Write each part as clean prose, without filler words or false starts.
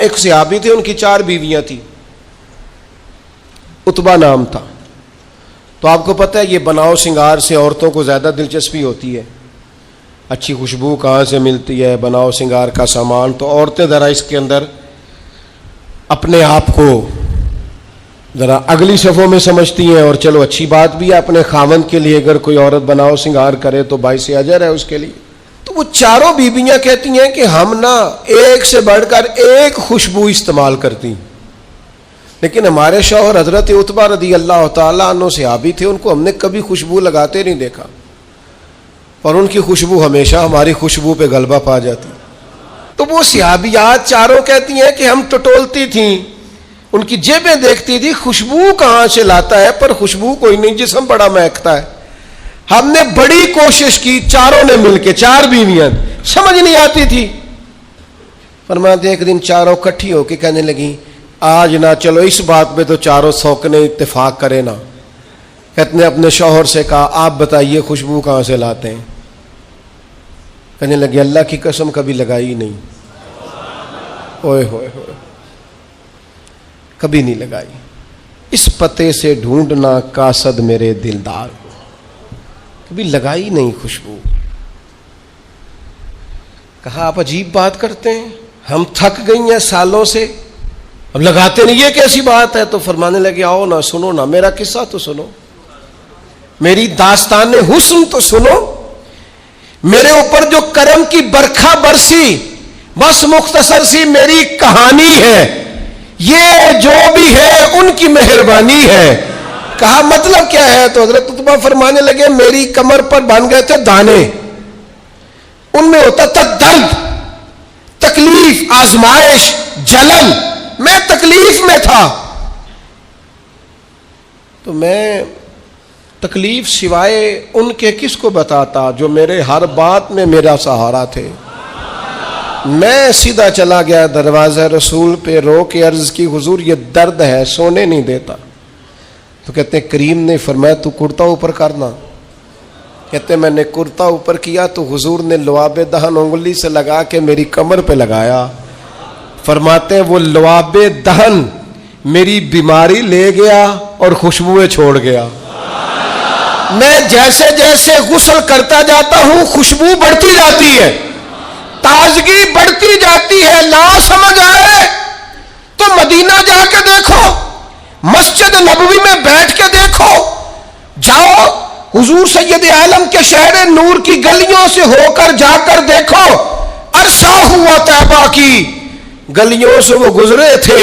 ایک صحابی تھے، ان کی 4 بیویاں تھیں، عتبہ نام تھا۔ تو آپ کو پتہ ہے یہ بناؤ سنگار سے عورتوں کو زیادہ دلچسپی ہوتی ہے، اچھی خوشبو کہاں سے ملتی ہے، بناؤ سنگار کا سامان، تو عورتیں ذرا اس کے اندر اپنے آپ کو ذرا اگلی صفوں میں سمجھتی ہیں، اور چلو اچھی بات بھی ہے، اپنے خاوند کے لیے اگر کوئی عورت بناؤ سنگار کرے تو باعث اجر ہے اس کے لیے۔ تو وہ 4 بیویاں کہتی ہیں کہ ہم نا ایک سے بڑھ کر ایک خوشبو استعمال کرتی ہیں، لیکن ہمارے شوہر حضرت عتبہ رضی اللہ تعالیٰ عنہ صحابی تھے، ان کو ہم نے کبھی خوشبو لگاتے نہیں دیکھا، اور ان کی خوشبو ہمیشہ ہماری خوشبو پہ غلبہ پا جاتی۔ تو وہ صحابیات 4 کہتی ہیں کہ ہم ٹٹولتی تھیں، ان کی جیبیں دیکھتی تھی، خوشبو کہاں سے لاتا ہے، پر خوشبو کوئی نہیں، جسم بڑا مہکتا ہے۔ ہم نے بڑی کوشش کی، 4 نے مل کے، 4 بیویاں، سمجھ نہیں آتی تھی۔ فرماتے ایک دن 4 اکٹھی ہو کے کہنے لگیں آج نہ چلو اس بات پہ تو 4 سوکنے اتفاق کرے نا۔ کہتے ہیں اپنے شوہر سے کہا آپ بتائیے خوشبو کہاں سے لاتے ہیں؟ کہنے لگے اللہ کی قسم کبھی لگائی نہیں، اوئے ہوئے ہوئے، کبھی نہیں لگائی، اس پتے سے ڈھونڈنا قاصد میرے دلدار کو، کبھی لگائی نہیں خوشبو۔ کہا آپ عجیب بات کرتے ہیں، ہم تھک گئی ہیں سالوں سے، اب لگاتے نہیں، یہ کیسی بات ہے؟ تو فرمانے لگے آؤ نا، سنو نا میرا قصہ تو سنو، میری داستان حسن تو سنو، میرے اوپر جو کرم کی برکھا برسی، بس مختصر سی میری کہانی ہے، یہ جو بھی ہے ان کی مہربانی ہے۔ کہا مطلب کیا ہے؟ تو حضرت عتبہ فرمانے لگے میری کمر پر بن گئے تھے دانے، ان میں ہوتا تھا درد، تکلیف، آزمائش، جلن، میں تکلیف میں تھا، تو میں تکلیف سوائے ان کے کس کو بتاتا جو میرے ہر بات میں میرا سہارا تھے۔ میں سیدھا چلا گیا دروازہ رسول پہ، رو کے عرض کی حضور یہ درد ہے، سونے نہیں دیتا۔ تو کہتے ہیں کریم نے فرمایا تو کرتا اوپر کرنا۔ کہتے ہیں میں نے کرتا اوپر کیا تو حضور نے لعاب دہن انگلی سے لگا کے میری کمر پہ لگایا۔ فرماتے ہیں وہ لعاب دہن میری بیماری لے گیا اور خوشبوئیں چھوڑ گیا۔ میں جیسے جیسے غسل کرتا جاتا ہوں خوشبو بڑھتی جاتی ہے، تازگی بڑھتی جاتی ہے۔ نہ سمجھ آئے تو مدینہ جا کے دیکھو، مسجد نبوی میں بیٹھ کے دیکھو، جاؤ حضور سید عالم کے شہر نور کی گلیوں سے ہو کر جا کر دیکھو، عرصہ ہوا طیبہ کی گلیوں سے وہ گزرے تھے،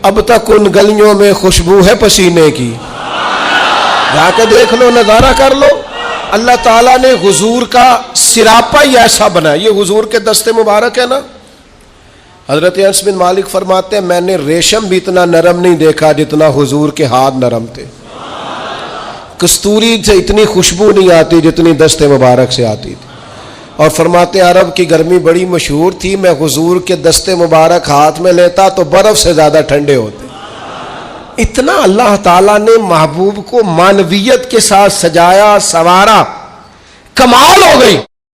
اب تک ان گلیوں میں خوشبو ہے پسینے کی۔ جا کے دیکھ لو، نظارہ کر لو۔ اللہ تعالیٰ نے حضور کا سراپا ہی ایسا بنایا، یہ حضور کے دستے مبارک ہے نا۔ حضرت انس بن مالک فرماتے ہیں میں نے ریشم بھی اتنا نرم نہیں دیکھا جتنا حضور کے ہاتھ نرم تھے، کستوری سے اتنی خوشبو نہیں آتی جتنی دستے مبارک سے آتی تھی۔ اور فرماتے عرب کی گرمی بڑی مشہور تھی، میں حضور کے دستے مبارک ہاتھ میں لیتا تو برف سے زیادہ ٹھنڈے ہوتے۔ اتنا اللہ تعالیٰ نے محبوب کو معنویت کے ساتھ سجایا، سنوارا، کمال ہو گئی۔